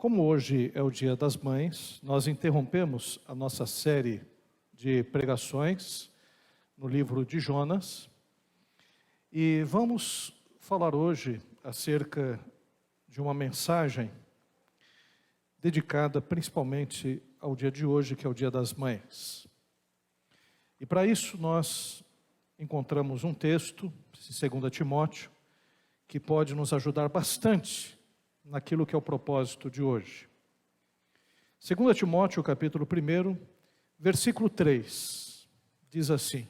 Como hoje é o Dia das Mães, nós interrompemos a nossa série de pregações no livro de Jonas e vamos falar hoje acerca de uma mensagem dedicada principalmente ao dia de hoje, que é o Dia das Mães. E para isso nós encontramos um texto, em 2 Timóteo, que pode nos ajudar bastante naquilo que é o propósito de hoje. 2 Timóteo, capítulo 1, versículo 3, diz assim: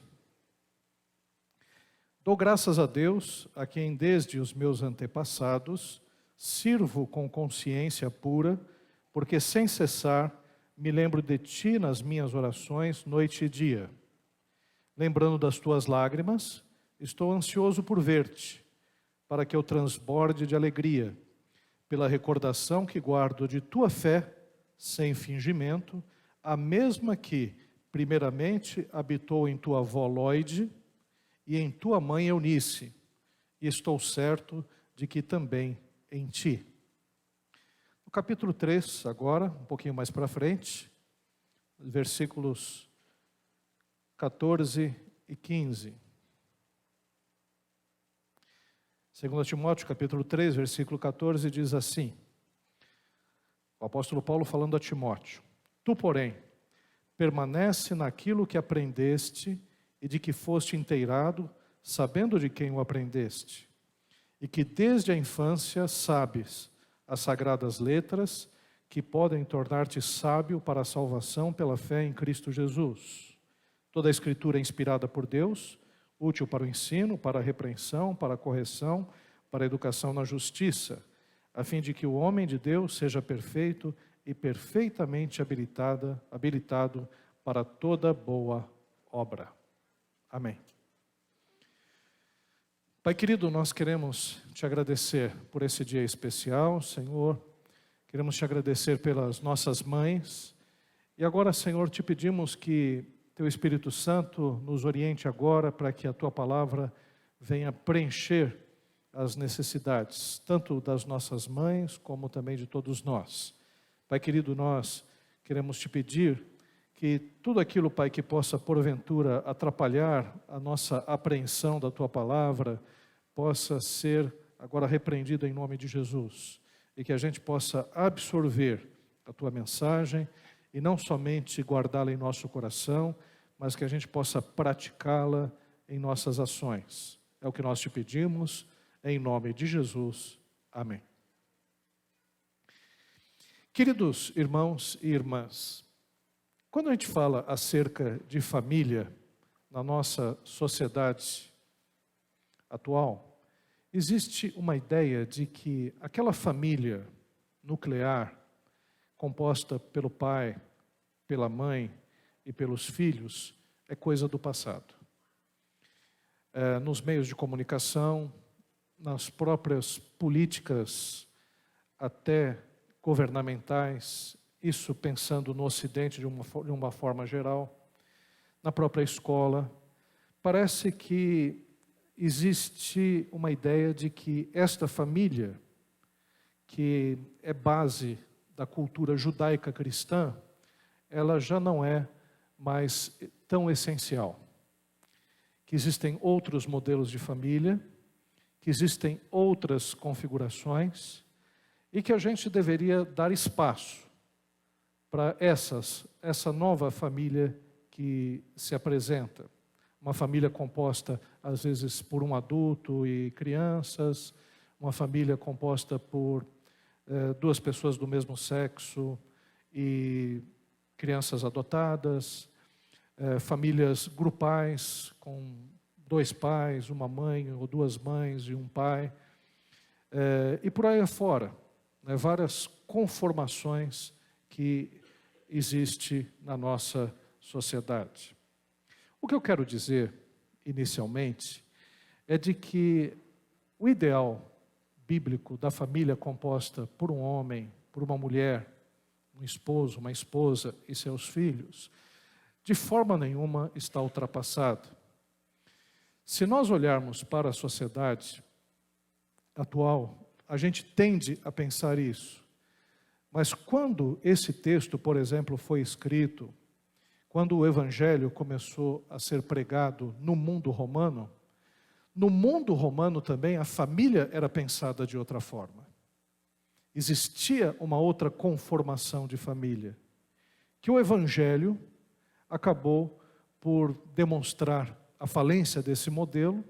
Dou graças a Deus, a quem desde os meus antepassados sirvo com consciência pura, porque sem cessar me lembro de ti nas minhas orações, noite e dia. Lembrando das tuas lágrimas, estou ansioso por ver-te, para que eu transborde de alegria, pela recordação que guardo de tua fé, sem fingimento, a mesma que, primeiramente, habitou em tua avó Lóide e em tua mãe Eunice, e estou certo de que também em ti. No capítulo 3, agora, um pouquinho mais para frente, versículos 14 e 15. 2 Timóteo, capítulo 3, versículo 14, diz assim, o apóstolo Paulo falando a Timóteo: Tu, porém, permanece naquilo que aprendeste e de que foste inteirado, sabendo de quem o aprendeste, e que desde a infância sabes as sagradas letras que podem tornar-te sábio para a salvação pela fé em Cristo Jesus. Toda a Escritura é inspirada por Deus, útil para o ensino, para a repreensão, para a correção, para a educação na justiça, a fim de que o homem de Deus seja perfeito e perfeitamente habilitado para toda boa obra. Amém. Pai querido, nós queremos te agradecer por esse dia especial, Senhor. Queremos te agradecer pelas nossas mães. E agora, Senhor, te pedimos que Teu Espírito Santo nos oriente agora para que a Tua palavra venha preencher as necessidades, tanto das nossas mães, como também de todos nós. Pai querido, nós queremos te pedir que tudo aquilo, Pai, que possa porventura atrapalhar a nossa apreensão da Tua palavra, possa ser agora repreendido em nome de Jesus, e que a gente possa absorver a Tua mensagem, e não somente guardá-la em nosso coração, mas que a gente possa praticá-la em nossas ações. É o que nós te pedimos, em nome de Jesus. Amém. Queridos irmãos e irmãs, quando a gente fala acerca de família na nossa sociedade atual, existe uma ideia de que aquela família nuclear, composta pelo pai, pela mãe e pelos filhos, é coisa do passado. Nos meios de comunicação, nas próprias políticas até governamentais, isso pensando no Ocidente de uma forma geral, na própria escola, parece que existe uma ideia de que esta família, que é base da cultura judaica cristã, ela já não é mais tão essencial. Que existem outros modelos de família, que existem outras configurações, e que a gente deveria dar espaço para essa nova família que se apresenta. Uma família composta, às vezes, por um adulto e crianças, uma família composta por duas pessoas do mesmo sexo e crianças adotadas, famílias grupais com dois pais, uma mãe ou duas mães e um pai, e por aí afora, várias conformações que existe na nossa sociedade. O que eu quero dizer, inicialmente, é de que o ideal bíblico da família composta por um homem, por uma mulher, um esposo, uma esposa e seus filhos, de forma nenhuma está ultrapassado. Se nós olharmos para a sociedade atual, a gente tende a pensar isso. Mas quando esse texto, por exemplo, foi escrito, quando o Evangelho começou a ser pregado no mundo romano também a família era pensada de outra forma. Existia uma outra conformação de família, que o Evangelho acabou por demonstrar a falência desse modelo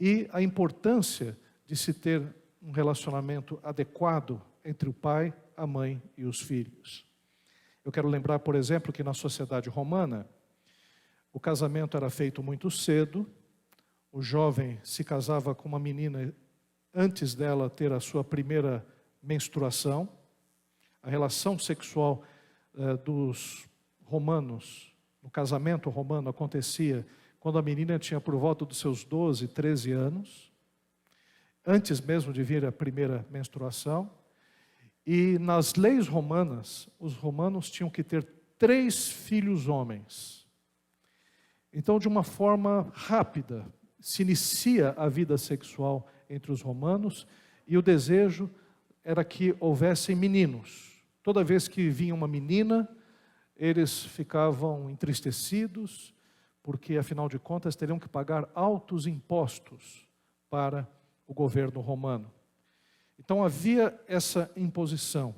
e a importância de se ter um relacionamento adequado entre o pai, a mãe e os filhos. Eu quero lembrar, por exemplo, que na sociedade romana, o casamento era feito muito cedo, o jovem se casava com uma menina antes dela ter a sua primeira menstruação. A relação sexual dos romanos, no casamento romano, acontecia quando a menina tinha por volta dos seus 12, 13 anos, antes mesmo de vir a primeira menstruação. E nas leis romanas, os romanos tinham que ter 3 filhos homens. Então, de uma forma rápida, se inicia a vida sexual entre os romanos e o desejo era que houvessem meninos. Toda vez que vinha uma menina, eles ficavam entristecidos, porque, afinal de contas, teriam que pagar altos impostos para o governo romano. Então havia essa imposição.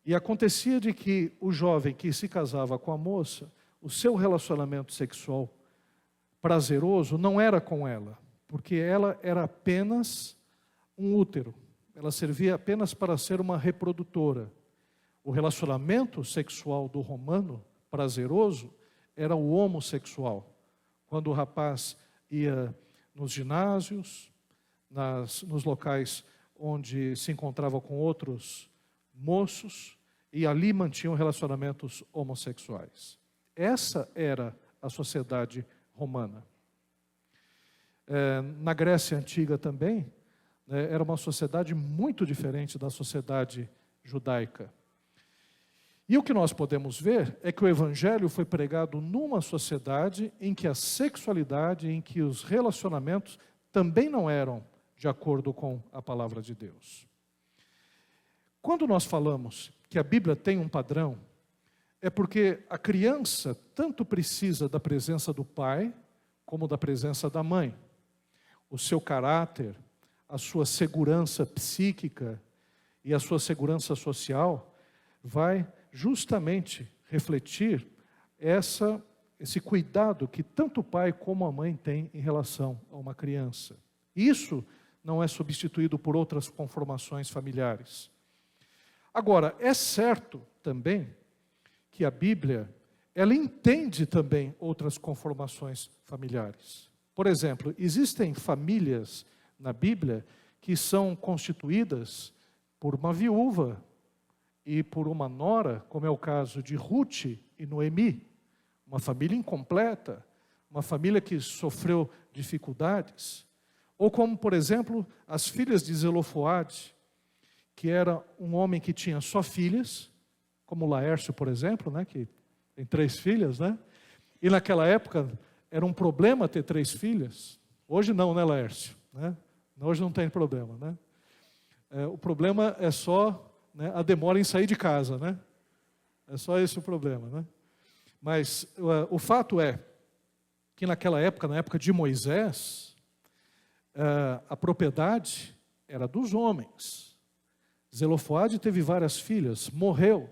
E acontecia de que o jovem que se casava com a moça, o seu relacionamento sexual prazeroso não era com ela, porque ela era apenas um útero. Ela servia apenas para ser uma reprodutora. O relacionamento sexual do romano prazeroso era o homossexual. Quando o rapaz ia nos ginásios, nos locais onde se encontrava com outros moços, e ali mantinham relacionamentos homossexuais. Essa era a sociedade romana. Na Grécia Antiga também, era uma sociedade muito diferente da sociedade judaica. E o que nós podemos ver é que o Evangelho foi pregado numa sociedade em que a sexualidade, em que os relacionamentos também não eram de acordo com a palavra de Deus. Quando nós falamos que a Bíblia tem um padrão, é porque a criança tanto precisa da presença do pai, como da presença da mãe. O seu caráter, a sua segurança psíquica e a sua segurança social vai justamente refletir esse cuidado que tanto o pai como a mãe têm em relação a uma criança. Isso não é substituído por outras conformações familiares. Agora, é certo também que a Bíblia, ela entende também outras conformações familiares. Por exemplo, existem famílias na Bíblia que são constituídas por uma viúva e por uma nora, como é o caso de Ruth e Noemi, uma família incompleta, uma família que sofreu dificuldades. Ou como, por exemplo, as filhas de Zelofode, que era um homem que tinha só filhas, como Laércio, por exemplo, que tem 3 filhas, E naquela época era um problema ter 3 filhas. Hoje não, Laércio? Hoje não tem problema, O problema é só a demora em sair de casa, É só esse o problema, Mas o fato é que naquela época, na época de Moisés, a propriedade era dos homens. Zelofode teve várias filhas, morreu.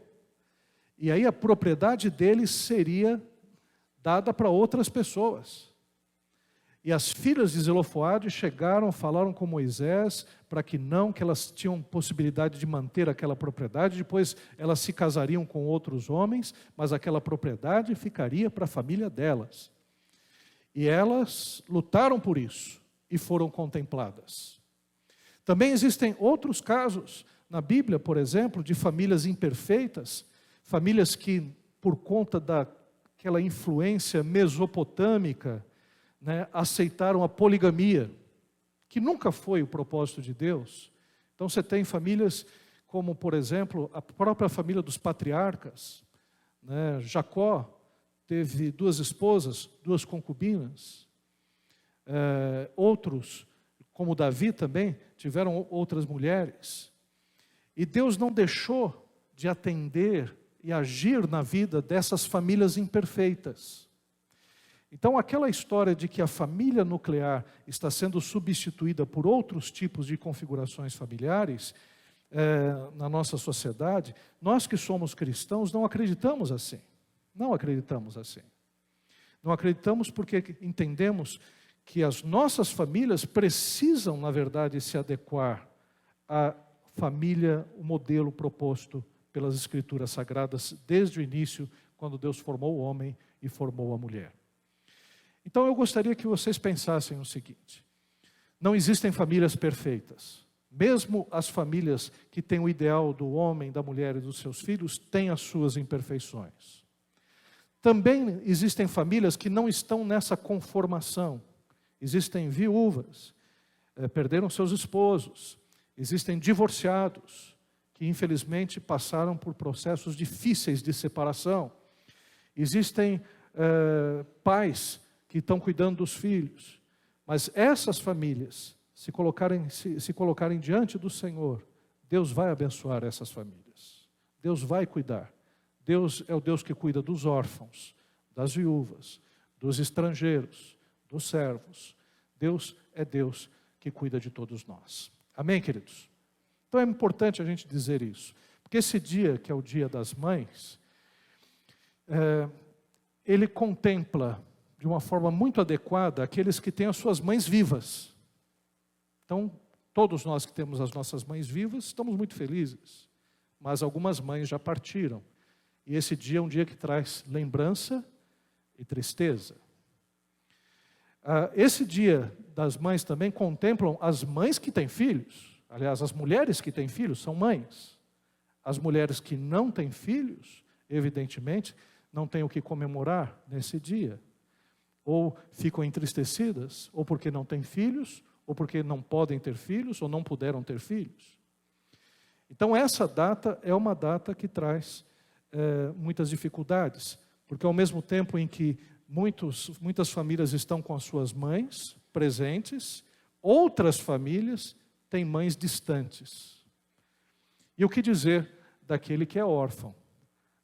E aí a propriedade dele seria dada para outras pessoas. E as filhas de Zelofode chegaram, falaram com Moisés, para que elas tinham possibilidade de manter aquela propriedade, depois elas se casariam com outros homens, mas aquela propriedade ficaria para a família delas. E elas lutaram por isso e foram contempladas. Também existem outros casos na Bíblia, por exemplo, de famílias imperfeitas, famílias que, por conta daquela influência mesopotâmica, aceitaram a poligamia, que nunca foi o propósito de Deus. Então você tem famílias como, por exemplo, a própria família dos patriarcas. Jacó teve 2 esposas, 2 concubinas. Outros, como Davi também, tiveram outras mulheres. E Deus não deixou de atender e agir na vida dessas famílias imperfeitas. Então, aquela história de que a família nuclear está sendo substituída por outros tipos de configurações familiares na nossa sociedade, nós que somos cristãos não acreditamos assim. Não acreditamos assim. Não acreditamos porque entendemos que as nossas famílias precisam, na verdade, se adequar à família, o modelo proposto pelas Escrituras Sagradas desde o início, quando Deus formou o homem e formou a mulher. Então eu gostaria que vocês pensassem o seguinte: não existem famílias perfeitas. Mesmo as famílias que têm o ideal do homem, da mulher e dos seus filhos, têm as suas imperfeições. Também existem famílias que não estão nessa conformação. Existem viúvas, perderam seus esposos. Existem divorciados, que infelizmente passaram por processos difíceis de separação. Existem pais que estão cuidando dos filhos. Mas essas famílias, se colocarem diante do Senhor, Deus vai abençoar essas famílias. Deus vai cuidar. Deus é o Deus que cuida dos órfãos, das viúvas, dos estrangeiros, dos servos. Deus é Deus que cuida de todos nós. Amém, queridos? Então é importante a gente dizer isso. Porque esse dia, que é o Dia das Mães, ele contempla de uma forma muito adequada aqueles que têm as suas mães vivas. Então, todos nós que temos as nossas mães vivas, estamos muito felizes. Mas algumas mães já partiram. E esse dia é um dia que traz lembrança e tristeza. Esse dia das mães também contemplam as mães que têm filhos. Aliás, as mulheres que têm filhos são mães. As mulheres que não têm filhos, evidentemente, não têm o que comemorar nesse dia. Ou ficam entristecidas, ou porque não têm filhos, ou porque não podem ter filhos, ou não puderam ter filhos. Então essa data é uma data que traz muitas dificuldades, porque ao mesmo tempo em que muitas famílias estão com as suas mães presentes, outras famílias têm mães distantes. E o que dizer daquele que é órfão,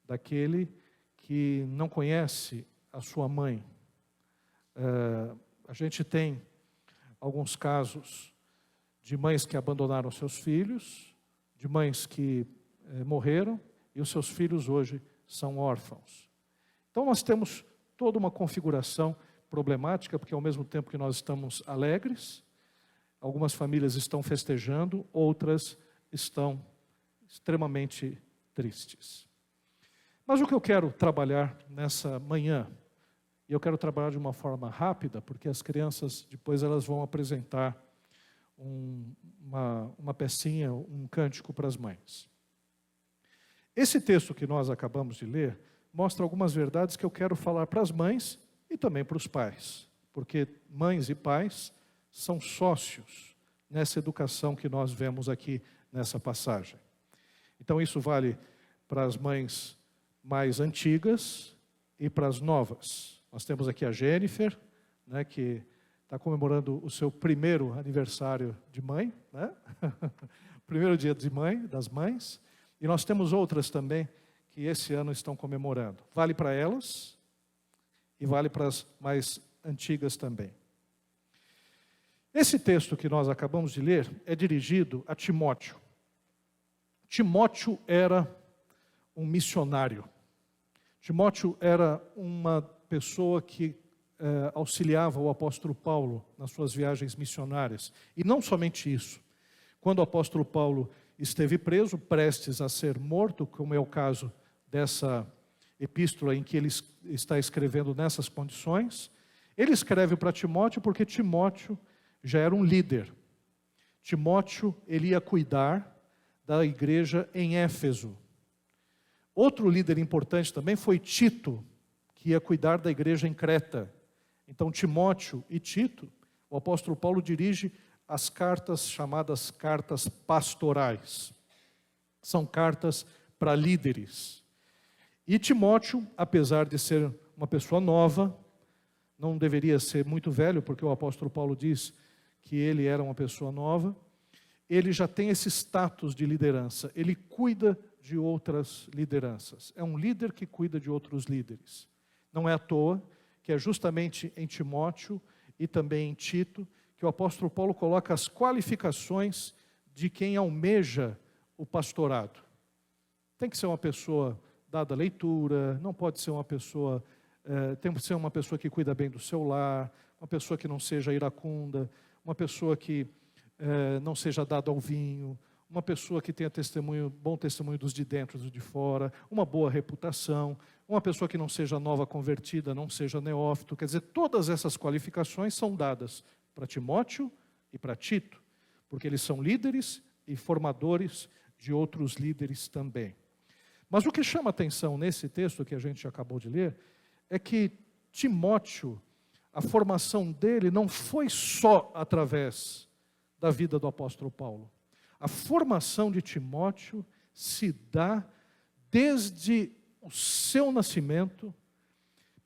daquele que não conhece a sua mãe? A gente tem alguns casos de mães que abandonaram seus filhos, de mães que morreram, e os seus filhos hoje são órfãos. Então nós temos toda uma configuração problemática, porque ao mesmo tempo que nós estamos alegres, algumas famílias estão festejando, outras estão extremamente tristes. Mas o que eu quero trabalhar nessa manhã, e eu quero trabalhar de uma forma rápida, porque as crianças depois elas vão apresentar uma pecinha, um cântico para as mães. Esse texto que nós acabamos de ler mostra algumas verdades que eu quero falar para as mães e também para os pais, porque mães e pais são sócios nessa educação que nós vemos aqui nessa passagem. Então isso vale para as mães mais antigas e para as novas. Nós temos aqui a Jennifer, né, que está comemorando o seu primeiro aniversário de mãe, né? Primeiro dia de mãe, das mães. E nós temos outras também que esse ano estão comemorando. Vale para elas e vale para as mais antigas também. Esse texto que nós acabamos de ler é dirigido a Timóteo. Timóteo era um missionário. Timóteo era uma pessoa que auxiliava o apóstolo Paulo nas suas viagens missionárias. E não somente isso. Quando o apóstolo Paulo esteve preso, prestes a ser morto, como é o caso dessa epístola em que ele está escrevendo nessas condições, ele escreve para Timóteo porque Timóteo já era um líder. Timóteo, ele ia cuidar da igreja em Éfeso. Outro líder importante também foi Tito, que ia cuidar da igreja em Creta. Então Timóteo e Tito, o apóstolo Paulo dirige as cartas chamadas cartas pastorais. São cartas para líderes. E Timóteo, apesar de ser uma pessoa nova, não deveria ser muito velho, porque o apóstolo Paulo diz que ele era uma pessoa nova, ele já tem esse status de liderança, ele cuida de outras lideranças. É um líder que cuida de outros líderes. Não é à toa que é justamente em Timóteo e também em Tito que o apóstolo Paulo coloca as qualificações de quem almeja o pastorado. Tem que ser uma pessoa dada à leitura, não pode ser uma pessoa, tem que ser uma pessoa que cuida bem do seu lar, uma pessoa que não seja iracunda, uma pessoa que não seja dada ao vinho, uma pessoa que tenha bom testemunho dos de dentro e dos de fora, uma boa reputação, uma pessoa que não seja nova convertida, não seja neófito. Quer dizer, todas essas qualificações são dadas para Timóteo e para Tito, porque eles são líderes e formadores de outros líderes também. Mas o que chama atenção nesse texto que a gente acabou de ler, é que Timóteo, a formação dele não foi só através da vida do apóstolo Paulo. A formação de Timóteo se dá desde o seu nascimento,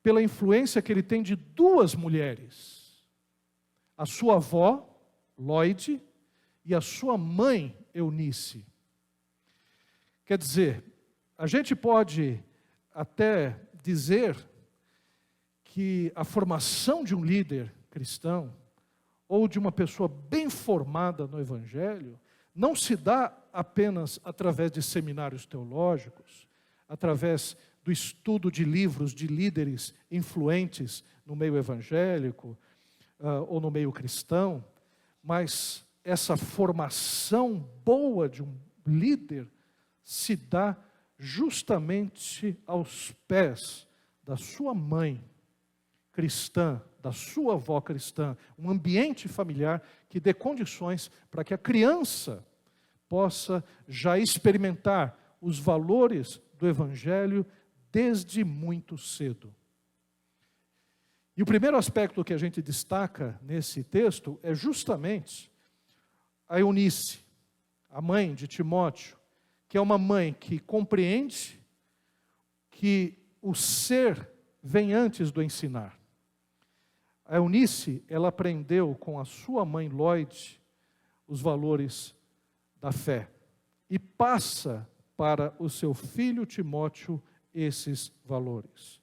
pela influência que ele tem de duas mulheres. A sua avó, Lóide, e a sua mãe, Eunice. Quer dizer, a gente pode até dizer que a formação de um líder cristão, ou de uma pessoa bem formada no Evangelho, não se dá apenas através de seminários teológicos, através do estudo de livros de líderes influentes no meio evangélico ou no meio cristão, mas essa formação boa de um líder se dá justamente aos pés da sua mãe cristã, da sua avó cristã, um ambiente familiar que dê condições para que a criança possa já experimentar os valores do Evangelho desde muito cedo. E o primeiro aspecto que a gente destaca nesse texto é justamente a Eunice, a mãe de Timóteo, que é uma mãe que compreende que o ser vem antes do ensinar. A Eunice, ela aprendeu com a sua mãe Lóide os valores da fé e passa para o seu filho Timóteo esses valores.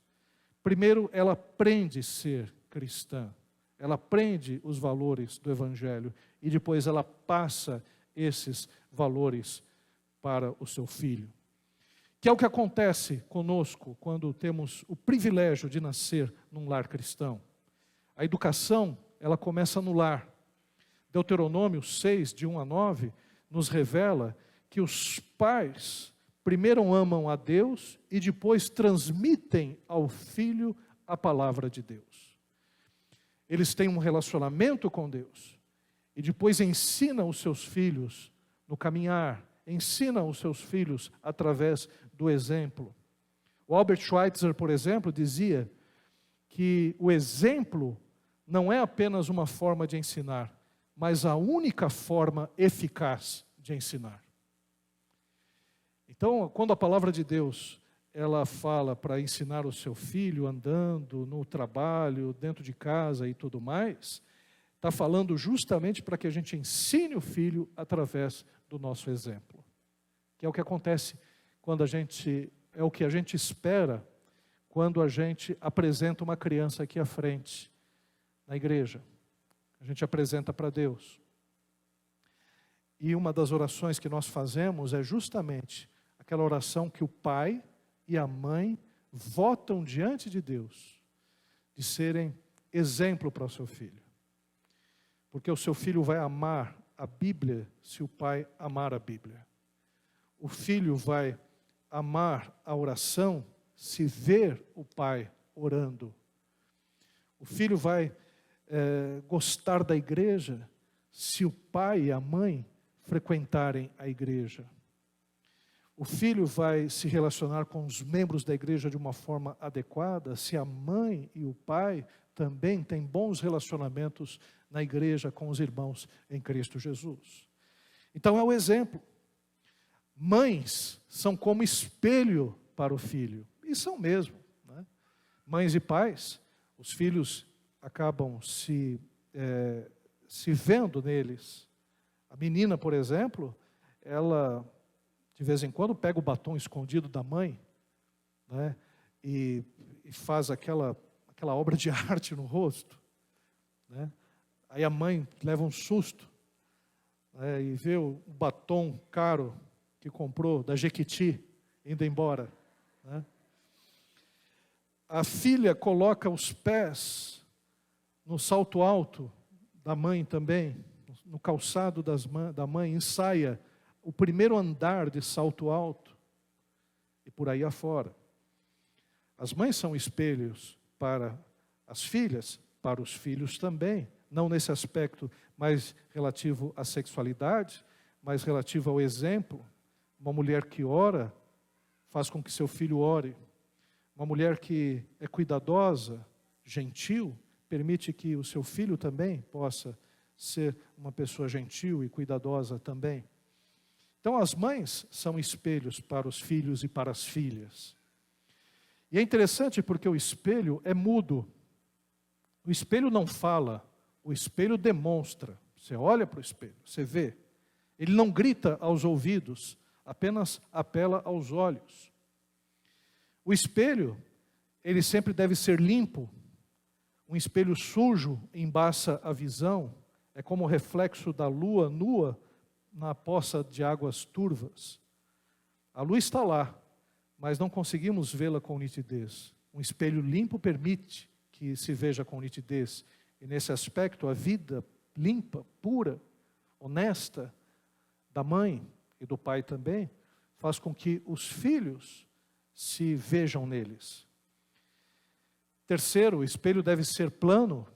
Primeiro, ela aprende a ser cristã, ela aprende os valores do Evangelho e depois ela passa esses valores para o seu filho. Que é o que acontece conosco quando temos o privilégio de nascer num lar cristão. A educação, ela começa no lar. Deuteronômio 6, de 1 a 9, nos revela que os pais primeiro amam a Deus e depois transmitem ao filho a palavra de Deus. Eles têm um relacionamento com Deus e depois ensinam os seus filhos no caminhar, ensinam os seus filhos através do exemplo. O Albert Schweitzer, por exemplo, dizia que o exemplo não é apenas uma forma de ensinar, mas a única forma eficaz de ensinar. Então, quando a palavra de Deus, ela fala para ensinar o seu filho andando no trabalho, dentro de casa e tudo mais, está falando justamente para que a gente ensine o filho através do nosso exemplo. Que é o que acontece quando é o que a gente espera quando a gente apresenta uma criança aqui à frente, na igreja. A gente apresenta para Deus. E uma das orações que nós fazemos é justamente aquela oração que o pai e a mãe votam diante de Deus, de serem exemplo para o seu filho. Porque o seu filho vai amar a Bíblia se o pai amar a Bíblia. O filho vai amar a oração se ver o pai orando. O filho vai gostar da igreja se o pai e a mãe frequentarem a igreja. O filho vai se relacionar com os membros da igreja de uma forma adequada se a mãe e o pai também têm bons relacionamentos na igreja com os irmãos em Cristo Jesus. Então é o exemplo. Mães são como espelho para o filho. E são mesmo, né? Mães e pais, os filhos acabam se vendo neles A menina, por exemplo, ela de vez em quando pega o batom escondido da mãe, né, e faz aquela obra de arte no rosto, né? Aí a mãe leva um susto, né, e vê o batom caro que comprou da Jequiti indo embora, né? A filha coloca os pés no salto alto da mãe também, no calçado da mãe, ensaia o primeiro andar de salto alto e por aí afora. As mães são espelhos para as filhas, para os filhos também, não nesse aspecto mais relativo à sexualidade, mas relativo ao exemplo. Uma mulher que ora faz com que seu filho ore. Uma mulher que é cuidadosa, gentil, permite que o seu filho também possa ser uma pessoa gentil e cuidadosa também. Então as mães são espelhos para os filhos e para as filhas. E é interessante porque o espelho é mudo. O espelho não fala, o espelho demonstra. Você olha para o espelho, você vê. Ele não grita aos ouvidos, apenas apela aos olhos. O espelho, ele sempre deve ser limpo. Um espelho sujo embaça a visão. É como o reflexo da lua nua na poça de águas turvas. A luz está lá, mas não conseguimos vê-la com nitidez. Um espelho limpo permite que se veja com nitidez. E nesse aspecto, a vida limpa, pura, honesta da mãe e do pai também, faz com que os filhos se vejam neles. Terceiro, o espelho deve ser plano,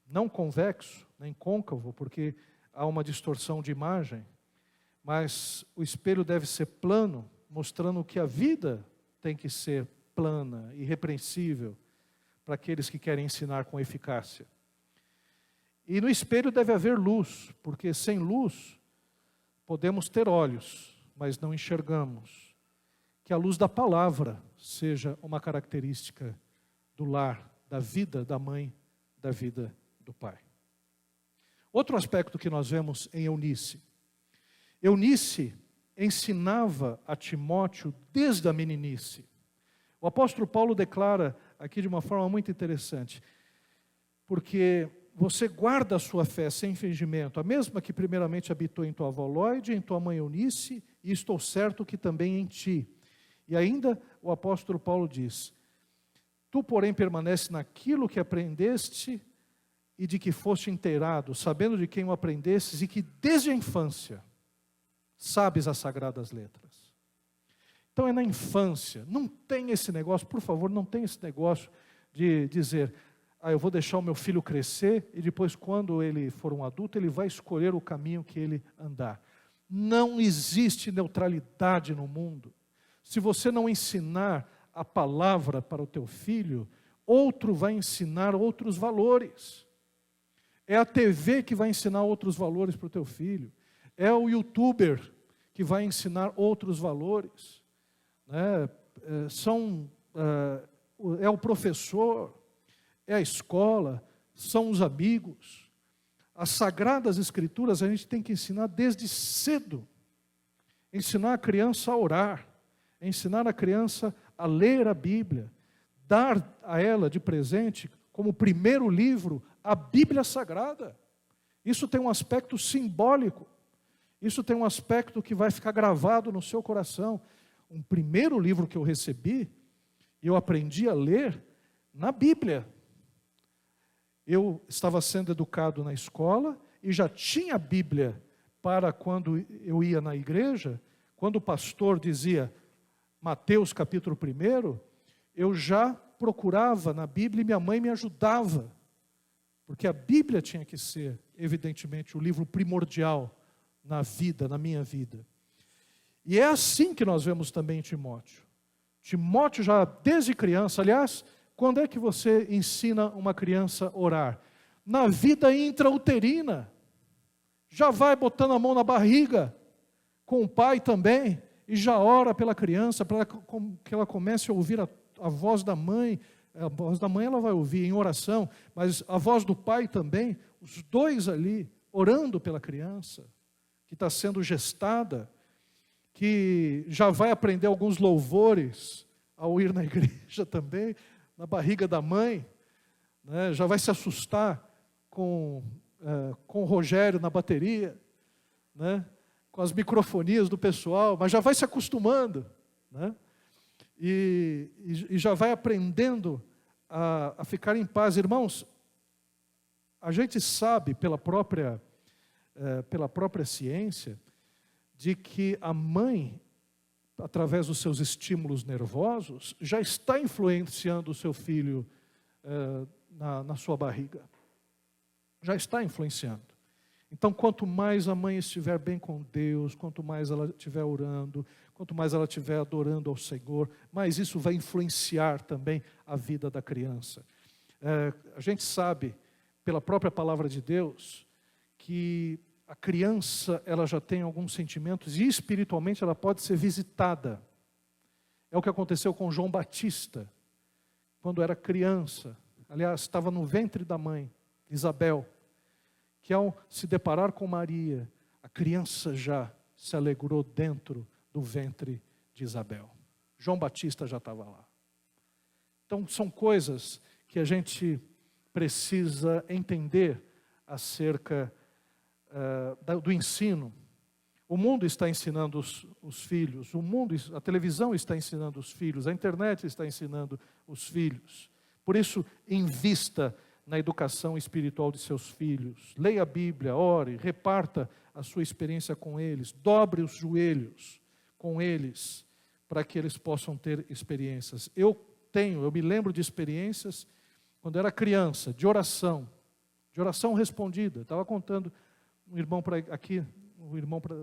não convexo, nem côncavo, porque há uma distorção de imagem. Mas o espelho deve ser plano, mostrando que a vida tem que ser plana, irrepreensível, para aqueles que querem ensinar com eficácia. E no espelho deve haver luz, porque sem luz podemos ter olhos, mas não enxergamos. Que a luz da palavra seja uma característica do lar, da vida da mãe, da vida do pai. Outro aspecto que nós vemos em Eunice. Eunice ensinava a Timóteo desde a meninice. O apóstolo Paulo declara aqui de uma forma muito interessante, porque você guarda a sua fé sem fingimento, a mesma que primeiramente habitou em tua avó Lóide, em tua mãe Eunice, e estou certo que também em ti. E ainda o apóstolo Paulo diz, tu, porém, permaneces naquilo que aprendeste e de que foste inteirado, sabendo de quem o aprendestes e que desde a infância sabes as sagradas letras. Então é na infância, não tem esse negócio, por favor, não tem esse negócio de dizer, eu vou deixar o meu filho crescer e depois quando ele for um adulto, ele vai escolher o caminho que ele andar. Não existe neutralidade no mundo. Se você não ensinar a palavra para o teu filho, outro vai ensinar outros valores. É a TV que vai ensinar outros valores para o teu filho. É o youtuber que vai ensinar outros valores. Né? É o professor, é a escola, são os amigos. As sagradas escrituras a gente tem que ensinar desde cedo. Ensinar a criança a orar, ensinar a criança a ler a Bíblia, dar a ela de presente, como primeiro livro, a Bíblia Sagrada. Isso tem um aspecto simbólico. Isso tem um aspecto que vai ficar gravado no seu coração. Um primeiro livro que eu recebi, eu aprendi a ler na Bíblia. Eu estava sendo educado na escola e já tinha a Bíblia para quando eu ia na igreja. Quando o pastor dizia Mateus capítulo 1, eu já procurava na Bíblia e minha mãe me ajudava. Porque a Bíblia tinha que ser, evidentemente, o livro primordial na vida, na minha vida. E é assim que nós vemos também em Timóteo. Timóteo já desde criança, aliás, quando é que você ensina uma criança a orar? Na vida intrauterina. Já vai botando a mão na barriga, com o pai também, e já ora pela criança, para que ela comece a ouvir a voz da mãe. A voz da mãe ela vai ouvir em oração, mas a voz do pai também, os dois ali, orando pela criança. que está sendo gestada, que já vai aprender alguns louvores ao ir na igreja também, na barriga da mãe, né? Já vai se assustar com o Rogério na bateria, né? Com as microfonias do pessoal, mas já vai se acostumando, né? E já vai aprendendo a ficar em paz. Irmãos, a gente sabe pela própria ciência de que a mãe, através dos seus estímulos nervosos, já está influenciando o seu filho na sua barriga. Já está influenciando. Então, quanto mais a mãe estiver bem com Deus, quanto mais ela estiver orando, quanto mais ela estiver adorando ao Senhor, mais isso vai influenciar também a vida da criança. A gente sabe, pela própria palavra de Deus, que a criança ela já tem alguns sentimentos e espiritualmente ela pode ser visitada. É o que aconteceu com João Batista, quando era criança. Aliás, estava no ventre da mãe, Isabel, que ao se deparar com Maria, a criança já se alegrou dentro do ventre de Isabel. João Batista já estava lá. Então, são coisas que a gente precisa entender acerca do ensino. O mundo está ensinando os filhos, a televisão está ensinando os filhos, a internet está ensinando os filhos. Por isso, invista na educação espiritual de seus filhos. Leia a Bíblia, ore, reparta a sua experiência com eles, dobre os joelhos com eles, para que eles possam ter experiências. Eu me lembro de experiências, quando era criança, de oração respondida. Estava contando um irmão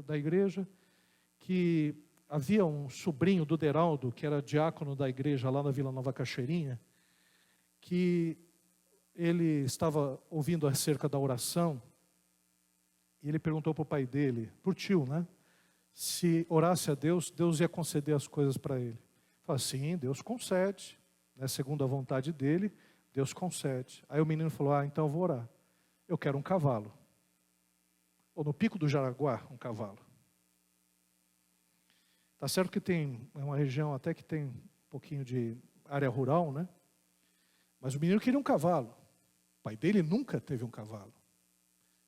da igreja, que havia um sobrinho do Deraldo, que era diácono da igreja lá na Vila Nova Cachoeirinha, que ele estava ouvindo acerca da oração, e ele perguntou para o pai dele, para o tio, né? Se orasse a Deus, Deus ia conceder as coisas para ele. Falei, sim, Deus concede, né? Segundo a vontade dele, Deus concede. Aí o menino falou, então eu vou orar. Eu quero um cavalo. Ou no Pico do Jaraguá, um cavalo. Está certo que é uma região até que tem um pouquinho de área rural, né? Mas o menino queria um cavalo. O pai dele nunca teve um cavalo.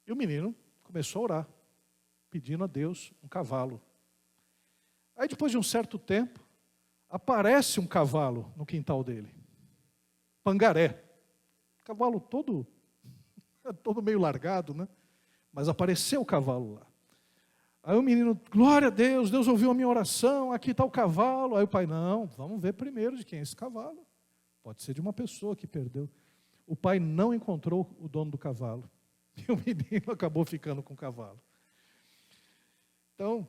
E o menino começou a orar, pedindo a Deus um cavalo. Aí depois de um certo tempo, aparece um cavalo no quintal dele. Pangaré. Cavalo todo meio largado, né? Mas apareceu o cavalo lá. Aí o menino, glória a Deus, Deus ouviu a minha oração, aqui está o cavalo. Aí o pai, não, vamos ver primeiro de quem é esse cavalo. Pode ser de uma pessoa que perdeu. O pai não encontrou o dono do cavalo. E o menino acabou ficando com o cavalo. Então,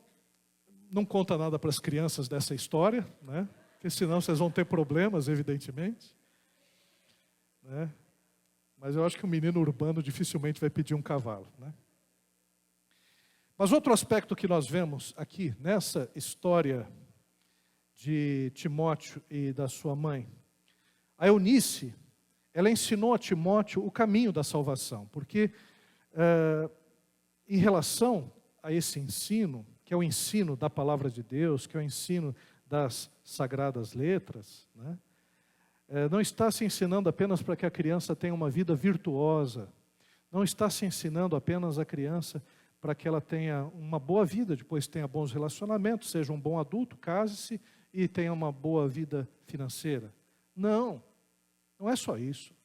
não conta nada para as crianças dessa história, né? Porque senão vocês vão ter problemas, evidentemente. Né? Mas eu acho que o menino urbano dificilmente vai pedir um cavalo, né? Mas outro aspecto que nós vemos aqui, nessa história de Timóteo e da sua mãe, a Eunice, ela ensinou a Timóteo o caminho da salvação, porque em relação a esse ensino, que é o ensino da palavra de Deus, que é o ensino das sagradas letras, né? Não está se ensinando apenas para que a criança tenha uma vida virtuosa, não está se ensinando apenas a criança para que ela tenha uma boa vida, depois tenha bons relacionamentos, seja um bom adulto, case-se e tenha uma boa vida financeira. Não é só isso.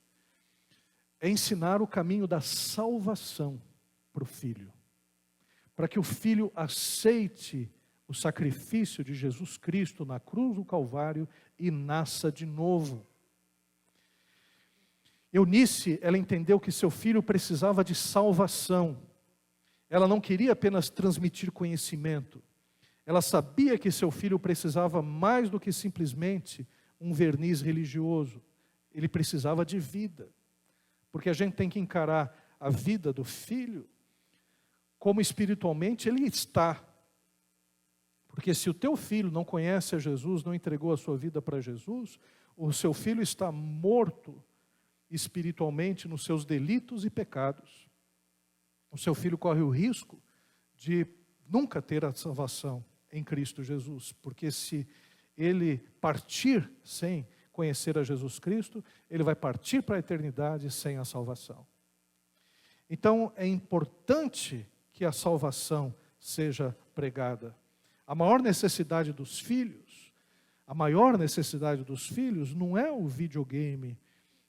É ensinar o caminho da salvação para o filho, para que o filho aceite o sacrifício de Jesus Cristo na cruz do Calvário e nasça de novo. Eunice, ela entendeu que seu filho precisava de salvação. Ela não queria apenas transmitir conhecimento. Ela sabia que seu filho precisava mais do que simplesmente um verniz religioso. Ele precisava de vida. Porque a gente tem que encarar a vida do filho como espiritualmente ele está. Porque se o teu filho não conhece a Jesus, não entregou a sua vida para Jesus, o seu filho está morto espiritualmente nos seus delitos e pecados. O seu filho corre o risco de nunca ter a salvação em Cristo Jesus, porque se ele partir sem conhecer a Jesus Cristo, ele vai partir para a eternidade sem a salvação. Então é importante que a salvação seja pregada. A maior necessidade dos filhos, não é o videogame,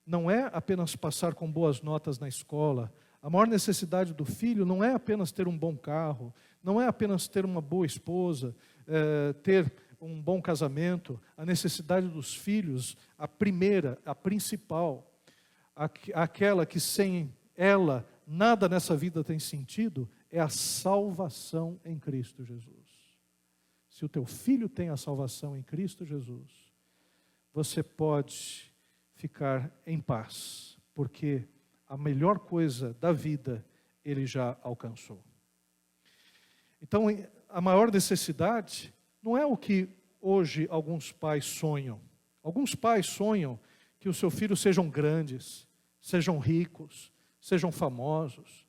não é apenas passar com boas notas na escola. A maior necessidade do filho não é apenas ter um bom carro, não é apenas ter uma boa esposa, ter um bom casamento. A necessidade dos filhos, a primeira, a principal, aquela que sem ela nada nessa vida tem sentido, é a salvação em Cristo Jesus. Se o teu filho tem a salvação em Cristo Jesus, você pode ficar em paz, porque a melhor coisa da vida ele já alcançou. Então, a maior necessidade não é o que hoje alguns pais sonham. Alguns pais sonham que os seus filhos sejam grandes, sejam ricos, sejam famosos,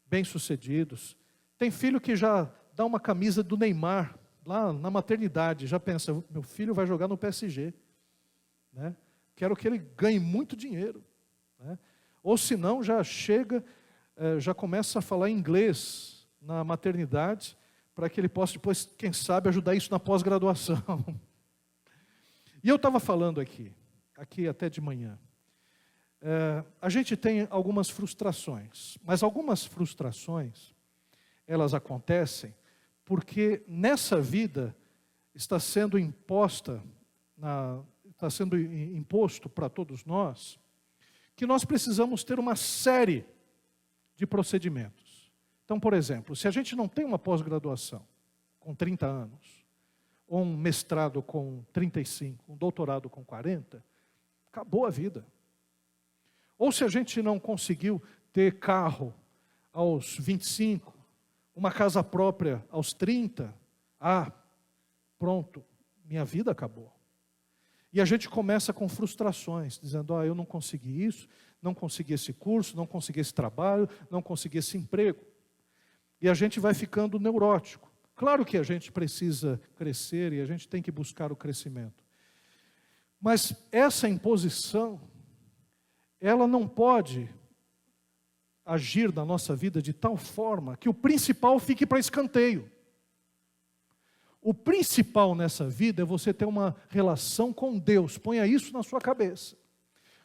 bem-sucedidos. Tem filho que já dá uma camisa do Neymar lá na maternidade, já pensa, meu filho vai jogar no PSG, né? Quero que ele ganhe muito dinheiro, né? Ou se não, já chega, já começa a falar inglês na maternidade, para que ele possa depois, quem sabe, ajudar isso na pós-graduação. E eu estava falando aqui até de manhã, a gente tem algumas frustrações, mas algumas frustrações, elas acontecem porque nessa vida está sendo imposto para todos nós, que nós precisamos ter uma série de procedimentos. Então, por exemplo, se a gente não tem uma pós-graduação com 30 anos, ou um mestrado com 35, um doutorado com 40, acabou a vida. Ou se a gente não conseguiu ter carro aos 25, uma casa própria aos 30, pronto, minha vida acabou. E a gente começa com frustrações, dizendo, eu não consegui isso, não consegui esse curso, não consegui esse trabalho, não consegui esse emprego. E a gente vai ficando neurótico. Claro que a gente precisa crescer e a gente tem que buscar o crescimento. Mas essa imposição, ela não pode agir na nossa vida de tal forma que o principal fique para escanteio. O principal nessa vida é você ter uma relação com Deus. Ponha isso na sua cabeça.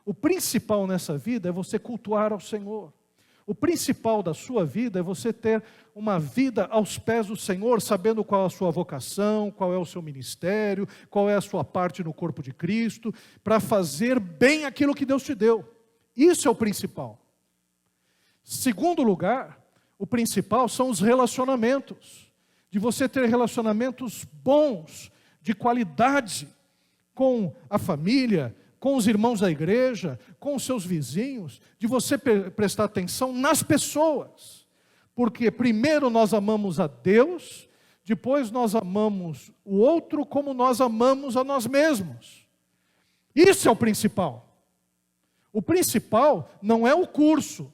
O principal nessa vida é você cultuar ao Senhor. O principal da sua vida é você ter uma vida aos pés do Senhor, sabendo qual é a sua vocação, qual é o seu ministério, qual é a sua parte no corpo de Cristo, para fazer bem aquilo que Deus te deu. Isso é o principal. Segundo lugar, o principal são os relacionamentos. De você ter relacionamentos bons, de qualidade, com a família, com os irmãos da igreja, com os seus vizinhos, de você prestar atenção nas pessoas. Porque primeiro nós amamos a Deus, depois nós amamos o outro como nós amamos a nós mesmos. Isso é o principal. O principal não é o curso,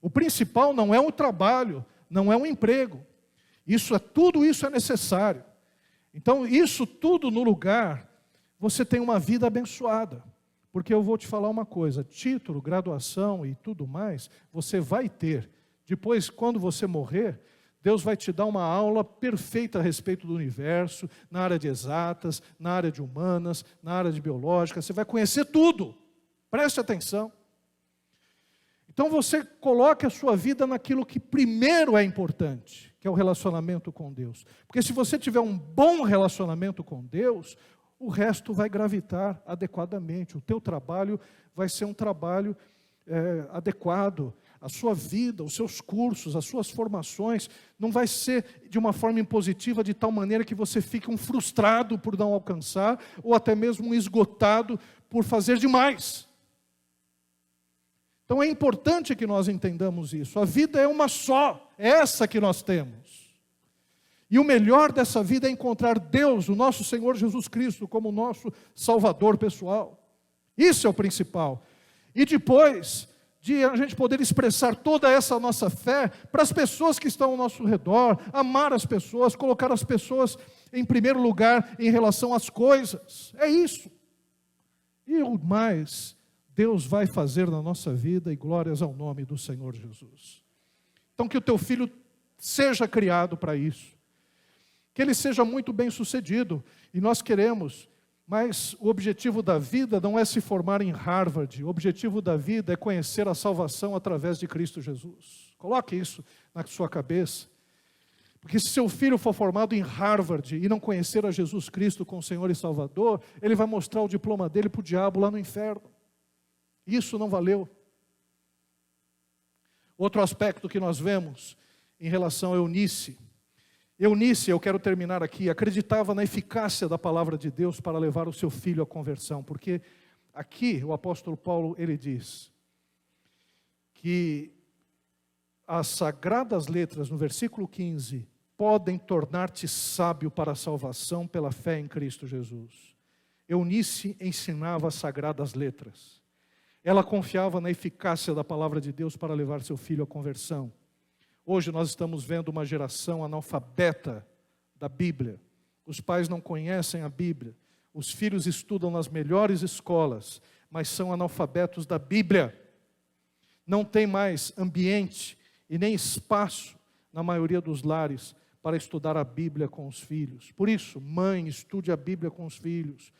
o principal não é o trabalho, não é o emprego. Tudo isso é necessário. Então, isso tudo no lugar, você tem uma vida abençoada. Porque eu vou te falar uma coisa, título, graduação e tudo mais, você vai ter. Depois, quando você morrer, Deus vai te dar uma aula perfeita a respeito do universo, na área de exatas, na área de humanas, na área de biológica, você vai conhecer tudo. Preste atenção. Então você coloque a sua vida naquilo que primeiro é importante, que é o relacionamento com Deus. Porque se você tiver um bom relacionamento com Deus, o resto vai gravitar adequadamente. O teu trabalho vai ser um trabalho adequado. A sua vida, os seus cursos, as suas formações, não vai ser de uma forma impositiva, de tal maneira que você fique um frustrado por não alcançar, ou até mesmo um esgotado por fazer demais. Então é importante que nós entendamos isso. A vida é uma só, é essa que nós temos. E o melhor dessa vida é encontrar Deus, o nosso Senhor Jesus Cristo, como nosso Salvador pessoal. Isso é o principal. E depois, de a gente poder expressar toda essa nossa fé para as pessoas que estão ao nosso redor, amar as pessoas, colocar as pessoas em primeiro lugar em relação às coisas. É isso. E o mais, Deus vai fazer na nossa vida, e glórias ao nome do Senhor Jesus. Então, que o teu filho seja criado para isso, que ele seja muito bem sucedido, e nós queremos. Mas o objetivo da vida não é se formar em Harvard. O objetivo da vida é conhecer a salvação através de Cristo Jesus. Coloque isso na sua cabeça. Porque se seu filho for formado em Harvard e não conhecer a Jesus Cristo como Senhor e Salvador, ele vai mostrar o diploma dele para o diabo lá no inferno. Isso não valeu. Outro aspecto que nós vemos em relação a Eunice. Eunice, eu quero terminar aqui, acreditava na eficácia da palavra de Deus para levar o seu filho à conversão, porque aqui o apóstolo Paulo, ele diz que as sagradas letras, no versículo 15, podem tornar-te sábio para a salvação pela fé em Cristo Jesus. Eunice ensinava as sagradas letras. Ela confiava na eficácia da palavra de Deus para levar seu filho à conversão. Hoje nós estamos vendo uma geração analfabeta da Bíblia. Os pais não conhecem a Bíblia. Os filhos estudam nas melhores escolas, mas são analfabetos da Bíblia. Não tem mais ambiente e nem espaço, na maioria dos lares, para estudar a Bíblia com os filhos. Por isso, mãe, estude a Bíblia com os filhos.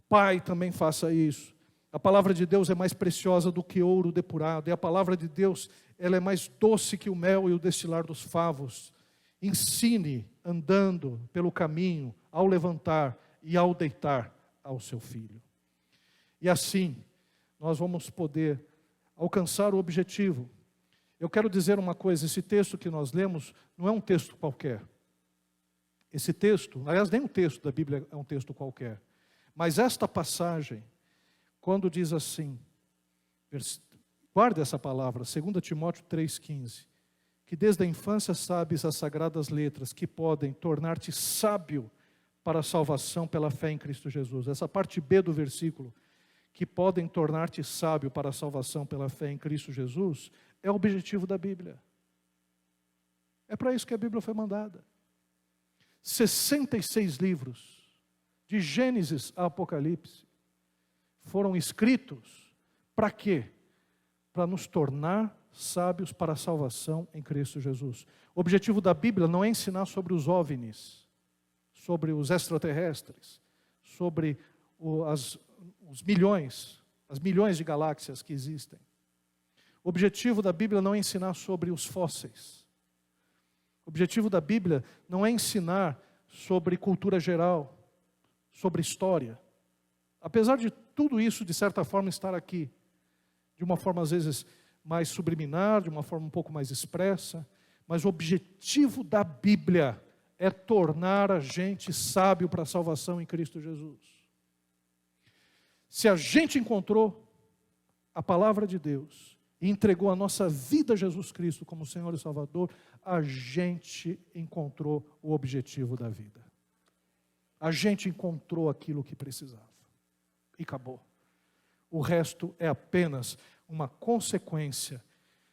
Pai, também faça isso. A palavra de Deus é mais preciosa do que ouro depurado. E a palavra de Deus, ela é mais doce que o mel e o destilar dos favos. Ensine andando pelo caminho, ao levantar e ao deitar ao seu filho. E assim, nós vamos poder alcançar o objetivo. Eu quero dizer uma coisa, esse texto que nós lemos não é um texto qualquer. Esse texto, aliás, nem um texto da Bíblia é um texto qualquer. Mas esta passagem, quando diz assim, guarde essa palavra, 2 Timóteo 3,15, que desde a infância sabes as sagradas letras que podem tornar-te sábio para a salvação pela fé em Cristo Jesus. Essa parte B do versículo, que podem tornar-te sábio para a salvação pela fé em Cristo Jesus, é o objetivo da Bíblia. É para isso que a Bíblia foi mandada. 66 livros, de Gênesis a Apocalipse, foram escritos para quê? Para nos tornar sábios para a salvação em Cristo Jesus. O objetivo da Bíblia não é ensinar sobre os OVNIs, sobre os extraterrestres, sobre as milhões de galáxias que existem. O objetivo da Bíblia não é ensinar sobre os fósseis. O objetivo da Bíblia não é ensinar sobre cultura geral, sobre história. Apesar de tudo isso, de certa forma, estar aqui, de uma forma às vezes mais subliminar, de uma forma um pouco mais expressa, mas o objetivo da Bíblia é tornar a gente sábio para a salvação em Cristo Jesus. Se a gente encontrou a palavra de Deus e entregou a nossa vida a Jesus Cristo como Senhor e Salvador, a gente encontrou o objetivo da vida. A gente encontrou aquilo que precisava. E acabou. O resto é apenas uma consequência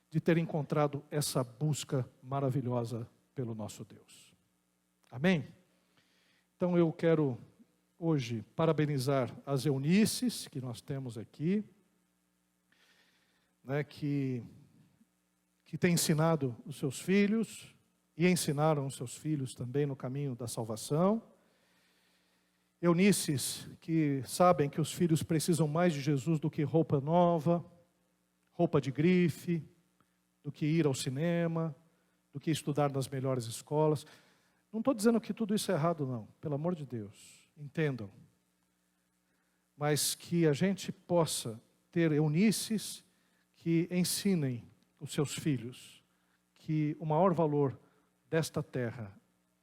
de ter encontrado essa busca maravilhosa pelo nosso Deus. Amém? Então eu quero hoje parabenizar as Eunices que nós temos aqui, né, que têm ensinado os seus filhos e ensinaram os seus filhos também no caminho da salvação. Eunices que sabem que os filhos precisam mais de Jesus do que roupa nova, roupa de grife, do que ir ao cinema, do que estudar nas melhores escolas. Não estou dizendo que tudo isso é errado, não. Pelo amor de Deus, entendam. Mas que a gente possa ter Eunices que ensinem os seus filhos que o maior valor desta terra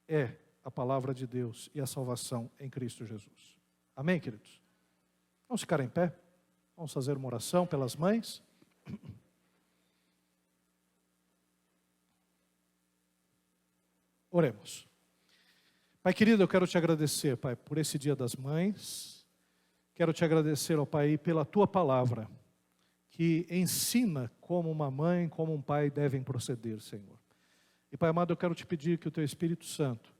é a palavra de Deus e a salvação em Cristo Jesus. Amém, queridos? Vamos ficar em pé? Vamos fazer uma oração pelas mães? Oremos. Pai querido, eu quero te agradecer, Pai, por esse Dia das Mães. Quero te agradecer, ó Pai, pela Tua palavra, que ensina como uma mãe, como um pai devem proceder, Senhor. E Pai amado, eu quero te pedir que o Teu Espírito Santo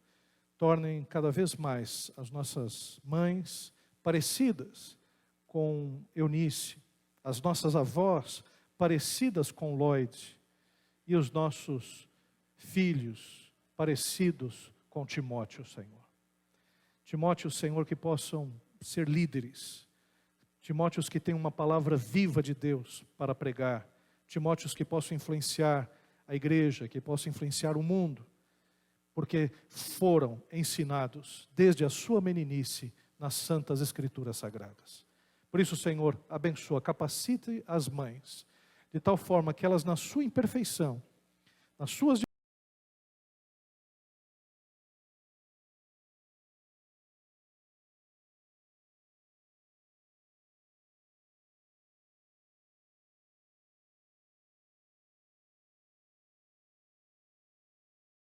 torne cada vez mais as nossas mães parecidas com Eunice, as nossas avós parecidas com Lloyd e os nossos filhos parecidos com Timóteo, Senhor. Timóteo, Senhor, que possam ser líderes. Timóteos que têm uma palavra viva de Deus para pregar. Timóteos que possam influenciar a igreja, que possam influenciar o mundo. Porque foram ensinados desde a sua meninice nas santas escrituras sagradas. Por isso, Senhor, abençoa, capacite as mães, de tal forma que elas, na sua imperfeição, nas suas